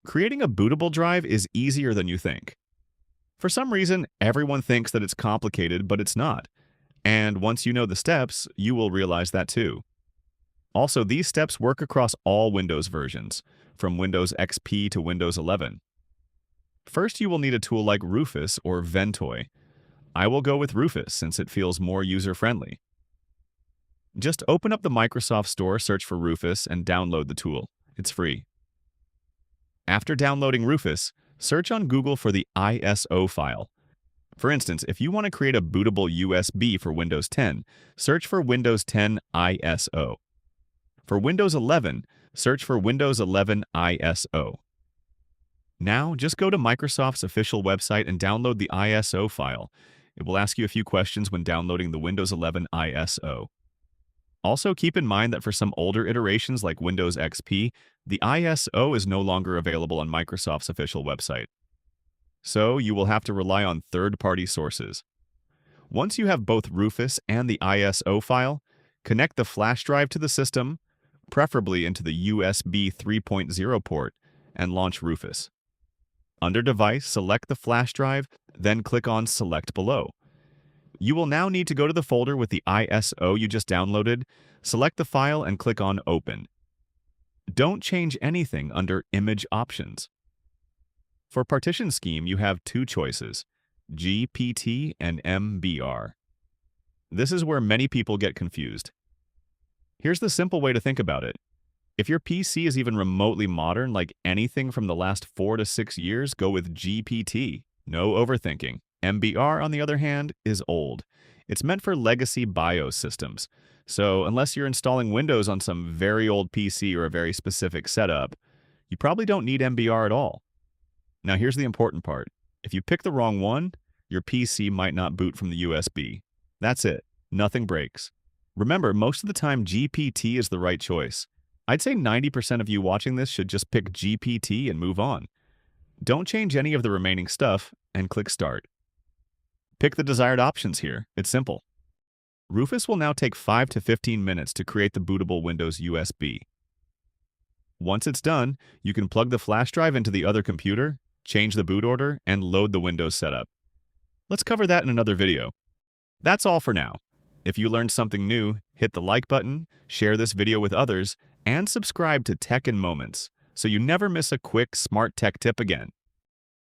Creating a bootable drive is easier than you think. For some reason, everyone thinks that it's complicated, but it's not. And once you know the steps, you will realize that too. Also, these steps work across all Windows versions, from Windows XP to Windows 11. First, you will need a tool like Rufus or Ventoy. I will go with Rufus since it feels more user-friendly. Just open up the Microsoft Store, search for Rufus, and download the tool. It's free. After downloading Rufus, search on Google for the ISO file. For instance, if you want to create a bootable USB for Windows 10, search for Windows 10 ISO. For Windows 11, search for Windows 11 ISO. Now, just go to Microsoft's official website and download the ISO file. It will ask you a few questions when downloading the Windows 11 ISO. Also, keep in mind that for some older iterations like Windows XP, the ISO is no longer available on Microsoft's official website. So, you will have to rely on third-party sources. Once you have both Rufus and the ISO file, connect the flash drive to the system, preferably into the USB 3.0 port, and launch Rufus. Under Device, select the flash drive, then click on Select below. You will now need to go to the folder with the ISO you just downloaded, select the file, and click on Open. Don't change anything under Image Options. For partition scheme, you have two choices, GPT and MBR. This is where many people get confused. Here's the simple way to think about it. If your PC is even remotely modern, like anything from the last 4 to 6 years, go with GPT. No overthinking. MBR, on the other hand, is old. It's meant for legacy BIOS systems. So unless you're installing Windows on some very old PC or a very specific setup, you probably don't need MBR at all. Now here's the important part. If you pick the wrong one, your PC might not boot from the USB. That's it. Nothing breaks. Remember, most of the time GPT is the right choice. I'd say 90% of you watching this should just pick GPT and move on. Don't change any of the remaining stuff and click Start. Pick the desired options here. It's simple. Rufus will now take 5 to 15 minutes to create the bootable Windows USB. Once it's done, you can plug the flash drive into the other computer, change the boot order, and load the Windows setup. Let's cover that in another video. That's all for now. If you learned something new, hit the like button, share this video with others, and subscribe to Tech in Moments so you never miss a quick, smart tech tip again.